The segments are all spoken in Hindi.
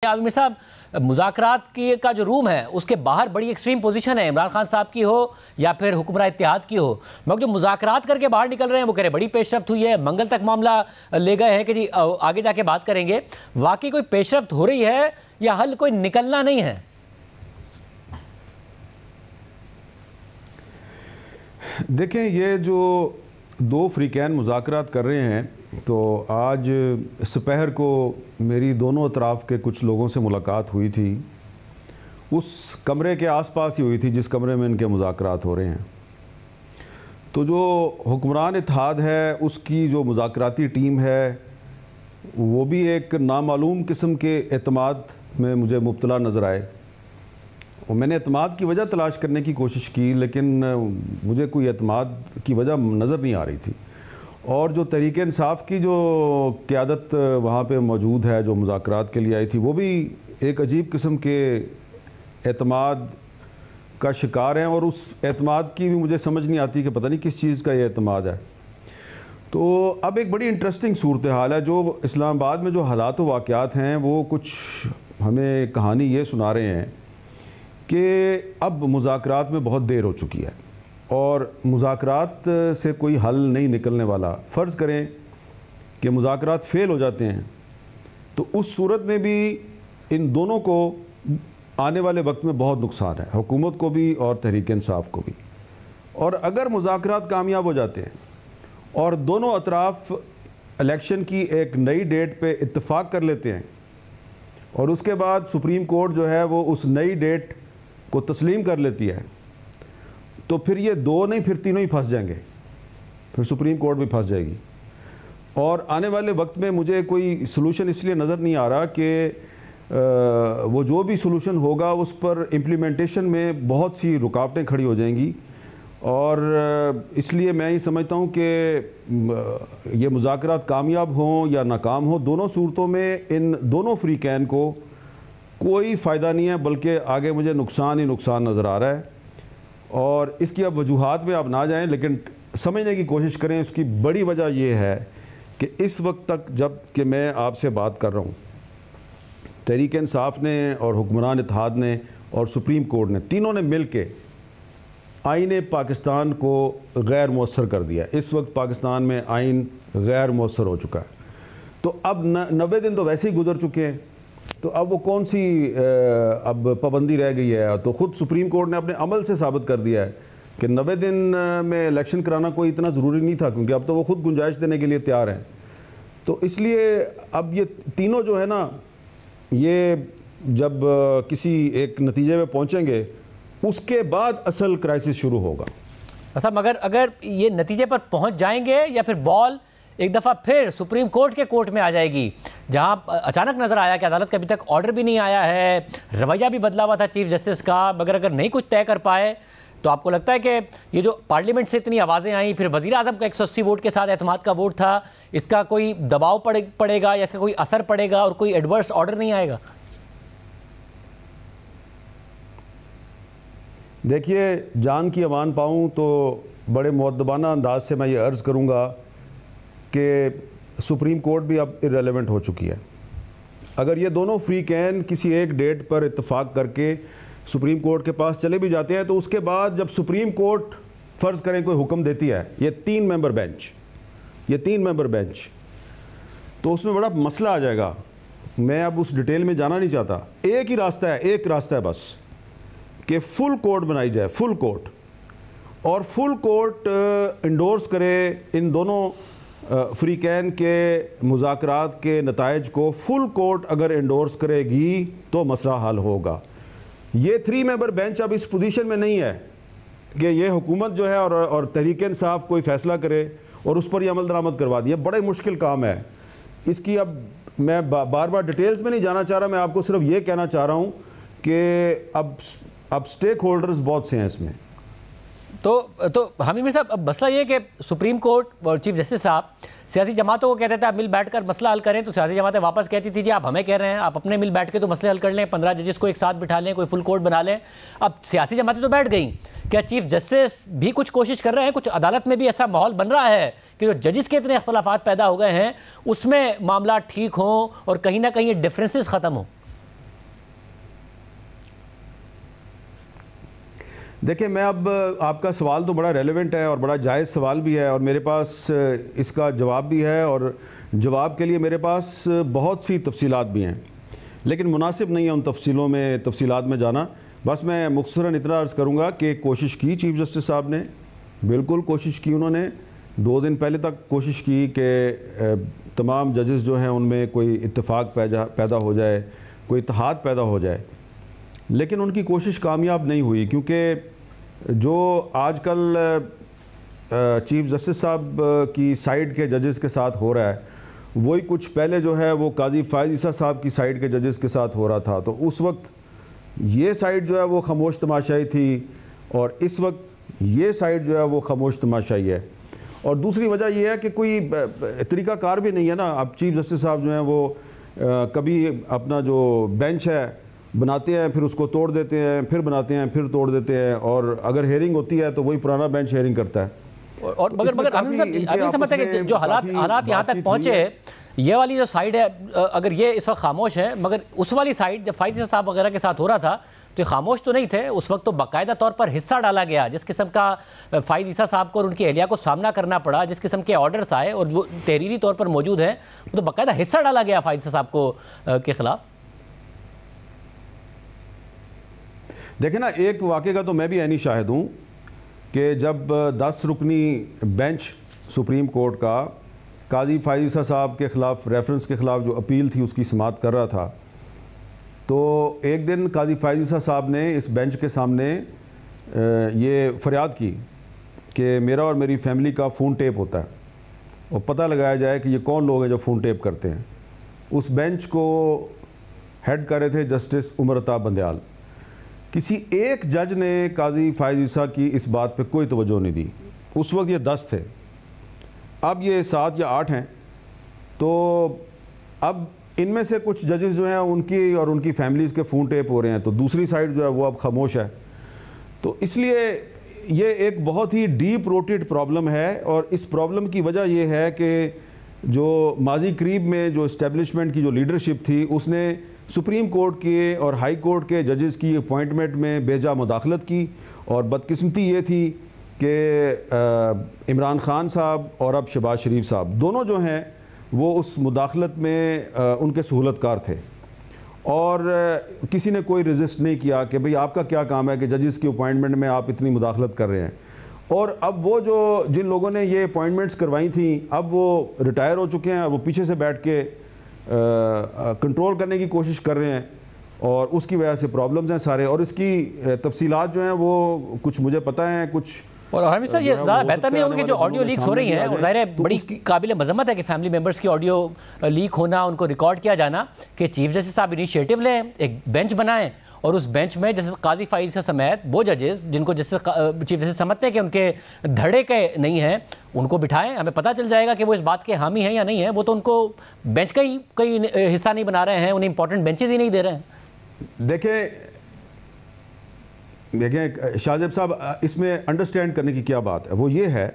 आमिर साहब, मुज़ाकरात की का जो रूम है उसके बाहर बड़ी एक्सट्रीम पोजीशन है, इमरान खान साहब की हो या फिर हुक्मरान इत्तेहाद की हो, मगर जो मुज़ाकरात करके बाहर निकल रहे हैं वो कह रहे बड़ी पेशरफ्त हुई है, मंगल तक मामला ले गए हैं कि जी आगे जाके बात करेंगे। वाकई कोई पेशरफ्त हो रही है या हल कोई निकलना नहीं है? देखें, ये जो दो फ्रीकैन मुज़ाकरात कर रहे हैं, तो आज सुपहर को मेरी दोनों अतराफ़ के कुछ लोगों से मुलाकात हुई थी। उस कमरे के आसपास ही हुई थी जिस कमरे में इनके मुज़ाकरात हो रहे हैं। तो जो हुक्मरान इत्तेहाद है उसकी जो मुज़ाकराती टीम है वो भी एक नामालूम किस्म के एतमाद में मुझे मुब्तला नज़र आए। और मैंने एतमाद की वजह तलाश करने की कोशिश की, लेकिन मुझे कोई एतमाद की वजह नज़र नहीं आ रही थी। और जो तहरीक इंसाफ की जो क़यादत वहाँ पे मौजूद है, जो मुज़ाकरात के लिए आई थी, वो भी एक अजीब किस्म के एतमाद का शिकार हैं। और उस एतमाद की भी मुझे समझ नहीं आती कि पता नहीं किस चीज़ का ये एतमाद है। तो अब एक बड़ी इंटरेस्टिंग सूरत हाल है। जो इस्लामाबाद में जो हालात व वाक़यात हैं वो कुछ हमें कहानी ये सुना रहे हैं कि अब मुज़ाकरात में बहुत देर हो चुकी है और मुज़ाकरात से कोई हल नहीं निकलने वाला। फ़र्ज़ करें कि मुज़ाकरात फ़ेल हो जाते हैं तो उस सूरत में भी इन दोनों को आने वाले वक्त में बहुत नुकसान है, हुकूमत को भी और तहरीक इंसाफ को भी। और अगर मुज़ाकरात कामयाब हो जाते हैं और दोनों अतराफ़ इलेक्शन की एक नई डेट पे इत्तेफाक कर लेते हैं और उसके बाद सुप्रीम कोर्ट जो है वो उस नई डेट को तस्लीम कर लेती है, तो फिर ये दो नहीं फिर तीनों ही फंस जाएंगे, फिर सुप्रीम कोर्ट भी फंस जाएगी। और आने वाले वक्त में मुझे कोई सलूशन इसलिए नज़र नहीं आ रहा कि वो जो भी सलूशन होगा उस पर इम्प्लीमेंटेशन में बहुत सी रुकावटें खड़ी हो जाएंगी। और इसलिए मैं ये समझता हूँ कि ये मुज़ाकरात कामयाब हों या नाकाम हों, दोनों सूरतों में इन दोनों फ्रीकैन को कोई फ़ायदा नहीं है, बल्कि आगे मुझे नुकसान ही नुकसान नज़र आ रहा है। और इसकी अब वजूहात में आप ना जाएं, लेकिन समझने की कोशिश करें। उसकी बड़ी वजह यह है कि इस वक्त तक जब कि मैं आपसे बात कर रहा हूँ, तहरीक इंसाफ ने और हुक्मरान इत्तेहाद ने और सुप्रीम कोर्ट ने, तीनों ने मिल के आईन पाकिस्तान को गैर मौसर कर दिया। इस वक्त पाकिस्तान में आइन गैर मौसर हो चुका है। तो अब 90 दिन तो वैसे ही गुजर चुके हैं, तो अब वो कौन सी अब पाबंदी रह गई है? तो ख़ुद सुप्रीम कोर्ट ने अपने अमल से साबित कर दिया है कि 90 दिन में इलेक्शन कराना कोई इतना ज़रूरी नहीं था, क्योंकि अब तो वो ख़ुद गुंजाइश देने के लिए तैयार हैं। तो इसलिए अब ये तीनों जो है ना, ये जब किसी एक नतीजे में पहुँचेंगे उसके बाद असल क्राइसिस शुरू होगा। अच्छा, मगर अगर ये नतीजे पर पहुँच जाएंगे या फिर बॉल एक दफ़ा फिर सुप्रीम कोर्ट के कोर्ट में आ जाएगी, जहां अचानक नज़र आया कि अदालत का अभी तक ऑर्डर भी नहीं आया है, रवैया भी बदला हुआ था चीफ जस्टिस का, मगर अगर नहीं कुछ तय कर पाए तो आपको लगता है कि ये जो पार्लियामेंट से इतनी आवाज़ें आई, फिर वज़ीर आज़म का 180 वोट के साथ एतमाद का वोट था, इसका कोई दबाव पड़ेगा या इसका कोई असर पड़ेगा और कोई एडवर्स ऑर्डर नहीं आएगा? देखिए, जान की अमान पाऊँ तो बड़े मुअद्दबाना अंदाज से मैं ये अर्ज़ करूँगा कि सुप्रीम कोर्ट भी अब इर्रेलेवेंट हो चुकी है। अगर ये दोनों फ्रीकैन किसी एक डेट पर इत्तेफाक करके सुप्रीम कोर्ट के पास चले भी जाते हैं, तो उसके बाद जब सुप्रीम कोर्ट फ़र्ज़ करें कोई हुक्म देती है, ये 3 मेंबर बेंच, तो उसमें बड़ा मसला आ जाएगा। मैं अब उस डिटेल में जाना नहीं चाहता। एक रास्ता है बस कि फुल कोर्ट बनाई जाए, फुल कोर्ट, और फुल कोर्ट इंडोर्स करे इन दोनों फ्रीकैन के मुज़ाकरात के नताइज को। फुल कोर्ट अगर इंडोर्स करेगी तो मसला हल होगा। ये 3 मेंबर बेंच अब इस पोजीशन में नहीं है कि ये हुकूमत जो है और तहरीक इंसाफ कोई फ़ैसला करे और उस पर ये अमल दरामद करवा दिया। बड़ा मुश्किल काम है इसकी। अब मैं बार बार डिटेल्स में नहीं जाना चाह रहा, मैं आपको सिर्फ ये कहना चाह रहा हूँ कि अब स्टेक होल्डर्स बहुत से हैं इसमें। तो हमीद साहब, अब मसला ये कि सुप्रीम कोर्ट और चीफ जस्टिस साहब सियासी जमातों को कहते थे आप मिल बैठकर मसला हल करें, तो सियासी जमातें वापस कहती थी जी आप हमें कह रहे हैं, आप अपने मिल बैठ के तो मसले हल कर लें, 15 जजेस को एक साथ बिठा लें, कोई फुल कोर्ट बना लें। अब सियासी जमातें तो बैठ गई, क्या चीफ जस्टिस भी कुछ कोशिश कर रहे हैं? कुछ अदालत में भी ऐसा माहौल बन रहा है कि जो जजिस के इतने अख्तलाफात पैदा हो गए हैं उसमें मामला ठीक हों और कहीं ना कहीं डिफरेंसेस ख़त्म हों? देखिए, मैं अब आपका सवाल तो बड़ा रेलेवेंट है और बड़ा जायज़ सवाल भी है और मेरे पास इसका जवाब भी है और जवाब के लिए मेरे पास बहुत सी तफसीलात भी हैं, लेकिन मुनासिब नहीं है उन तफसीलात में जाना। बस मैं मुख्तसरन इतना अर्ज़ करूँगा कि कोशिश की चीफ़ जस्टिस साहब ने, बिल्कुल कोशिश की उन्होंने। 2 दिन पहले तक कोशिश की कि तमाम जजेस जो हैं उनमें कोई इत्तेफाक पैदा हो जाए, कोई इत्तेहाद पैदा हो जाए, लेकिन उनकी कोशिश कामयाब नहीं हुई, क्योंकि जो आजकल चीफ़ जस्टिस साहब की साइड के जजेस के साथ हो रहा है, वही कुछ पहले जो है वो काजी फ़ाइज़ ईसा साहब की साइड के जजेस के साथ हो रहा था। तो उस वक्त ये साइड जो है वो खामोश तमाशाई थी और इस वक्त ये साइड जो है वो खामोश तमाशाई है। और दूसरी वजह यह है कि कोई तरीक़ाकार भी नहीं है ना। अब चीफ़ जस्टिस साहब जो हैं वो कभी अपना जो बेंच है बनाते हैं, फिर उसको तोड़ देते हैं, फिर बनाते हैं, फिर तोड़ देते हैं, और अगर हेयरिंग होती है तो वही पुराना बेंच हेयरिंग करता है। और मगर अभी समझते हैं कि जो हालात यहाँ तक पहुँचे, ये वाली जो साइड है, अगर ये इस वक्त खामोश है, मगर उस वाली साइड जब फ़ाइज़ साहब वगैरह के साथ हो रहा था तो खामोश तो नहीं थे। उस वक्त तो बाकायदा तौर पर हिस्सा डाला गया। जिस किस्म का फ़ाइज़ ईसा साहब को और उनकी एहलिया को सामना करना पड़ा, जिस किस्म के ऑर्डर्स आए और वो तहरीरी तौर पर मौजूद हैं, वो तो बाकायदा हिस्सा डाला गया फ़ाइज़ साहब को के ख़िलाफ़। देखें ना, एक वाक़े का तो मैं भी ऐनी शाहिद हूँ कि जब 10 रुकनी बेंच सुप्रीम कोर्ट का काजी फ़ाइज़ ईसा साहब के ख़िलाफ़ रेफरेंस के ख़िलाफ़ जो अपील थी उसकी समाअत कर रहा था, तो एक दिन काजी फ़ाइज़ ईसा साहब ने इस बेंच के सामने ये फ़रियाद की कि मेरा और मेरी फैमिली का फ़ोन टेप होता है और पता लगाया जाए कि ये कौन लोग हैं जो फ़ोन टेप करते हैं। उस बेंच को हेड कर रहे थे जस्टिस उमर अता बंदयाल। किसी एक जज ने काजी फ़ाइज़ ईसा की इस बात पे कोई तवज्जो नहीं दी। उस वक्त ये 10 थे, अब ये 7 या 8 हैं। तो अब इनमें से कुछ जजेस जो हैं उनकी और उनकी फैमिलीज़ के फ़ोन टेप हो रहे हैं, तो दूसरी साइड जो है वो अब खामोश है। तो इसलिए ये एक बहुत ही डीप रोटेड प्रॉब्लम है और इस प्रॉब्लम की वजह यह है कि जो माजी करीब में जो इस्टेब्लिशमेंट की जो लीडरशिप थी उसने सुप्रीम कोर्ट के और हाई कोर्ट के जजेस की अपॉइंटमेंट में बेजा मुदाखलत की। और बदकिस्मती ये थी कि इमरान ख़ान साहब और अब शहबाज शरीफ साहब दोनों जो हैं वो उस मुदाखलत में उनके सहूलतकार थे और किसी ने कोई रेजिस्ट नहीं किया कि भाई आपका क्या काम है कि जजेस की अपॉइंटमेंट में आप इतनी मुदाखलत कर रहे हैं। और अब वो जो जिन लोगों ने ये अपॉइंटमेंट्स करवाई थी अब वो रिटायर हो चुके हैं, वो पीछे से बैठ के कंट्रोल करने की कोशिश कर रहे हैं और उसकी वजह से प्रॉब्लम्स हैं सारे। और इसकी तफसीलात जो हैं वो कुछ मुझे पता है, कुछ और हमें सर ये ज़्यादा बेहतर नहीं होगा कि जो ऑडियो लीक्स हो रही हैं, और ज़ाहिर है बड़ी काबिल मजम्मत है कि फैमिली मेम्बर्स की ऑडियो लीक होना, उनको रिकॉर्ड किया जाना, कि चीफ जस्टिस साहब इनिशिएटिव लें, एक बेंच बनाएं और उस बेंच में जैसे काजी फ़ाइज़ ईसा समेत वो जजेस जिनको जैसे चीफ जस्टिस समझते हैं कि उनके धड़े के नहीं हैं, उनको बिठाएं। हमें पता चल जाएगा कि वो इस बात के हामी हैं या नहीं है। वो तो उनको बेंच का ही कोई हिस्सा नहीं बना रहे हैं, उन्हें इंपॉर्टेंट बेंचेज ही नहीं दे रहे हैं। देखें शाहजेब साहब, इसमें अंडरस्टैंड करने की क्या बात है, वो ये है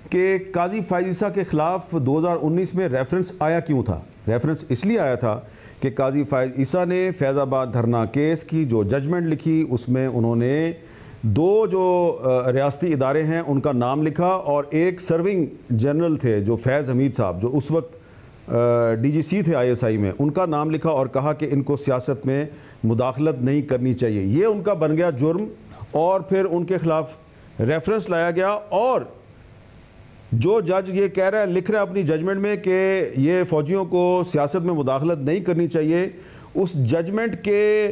कि काजी फ़ाइज़ ईसा के ख़िलाफ़ 2019 में रेफरेंस आया क्यों था। रेफरेंस इसलिए आया था कि काजी फ़ाइज़ ईसा ने फैज़ाबाद धरना केस की जो जजमेंट लिखी उसमें उन्होंने 2 जो रियासती इदारे हैं उनका नाम लिखा और एक सर्विंग जनरल थे जो फैज़ हमीद साहब, जो उस वक्त DGC थे ISI में, उनका नाम लिखा और कहा कि इनको सियासत में मुदाखलत नहीं करनी चाहिए। ये उनका बन गया जुर्म और फिर उनके ख़िलाफ़ रेफरेंस लाया गया। और जो जज ये कह रहा है, लिख रहा है अपनी जजमेंट में कि ये फ़ौजियों को सियासत में मुदाखलत नहीं करनी चाहिए, उस जजमेंट के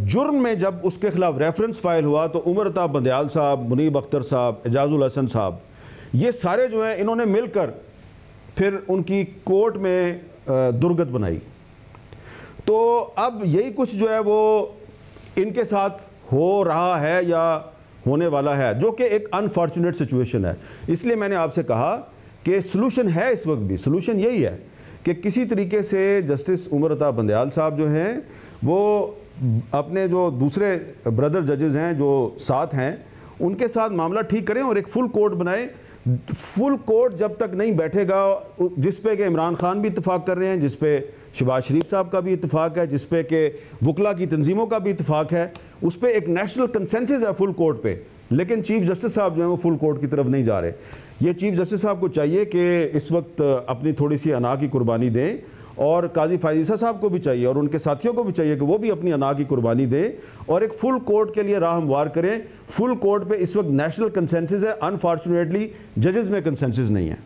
जुर्म में जब उसके ख़िलाफ़ रेफरेंस फ़ाइल हुआ तो उमर अता बंदयाल साहब, मुनीब अख्तर साहब, एजाजुल हसन साहब, ये सारे जो हैं इन्होंने मिलकर फिर उनकी कोर्ट में दुर्गत बनाई। तो अब यही कुछ जो है वो इनके साथ हो रहा है या होने वाला है, जो कि एक अनफॉर्चुनेट सिचुएशन है। इसलिए मैंने आपसे कहा कि सलूशन है, इस वक्त भी सलूशन यही है कि किसी तरीके से जस्टिस उमर अता बंदयाल साहब जो हैं वो अपने जो दूसरे ब्रदर जजेस हैं जो साथ हैं उनके साथ मामला ठीक करें और एक फुल कोर्ट बनाए। फुल कोर्ट जब तक नहीं बैठेगा, जिस पे कि इमरान खान भी इत्तेफाक कर रहे हैं, जिस पे शहबाज शरीफ साहब का भी इत्तेफाक है, जिस पे कि वकला की तंजीमों का भी इत्तेफाक है, उस पर एक नेशनल कंसेंसस है फुल कोर्ट पे। लेकिन चीफ जस्टिस साहब जो है वो फुल कोर्ट की तरफ नहीं जा रहे। ये चीफ जस्टिस साहब को चाहिए कि इस वक्त अपनी थोड़ी सी अना की कुर्बानी दें, और काजी फायजीसा साहब को भी चाहिए और उनके साथियों को भी चाहिए कि वो भी अपनी अना की कुर्बानी दें और एक फुल कोर्ट के लिए राह हमवार करें। फुल कोर्ट पे इस वक्त नेशनल कंसेंसस है, अनफॉर्चुनेटली जजेस में कंसेंसस नहीं है।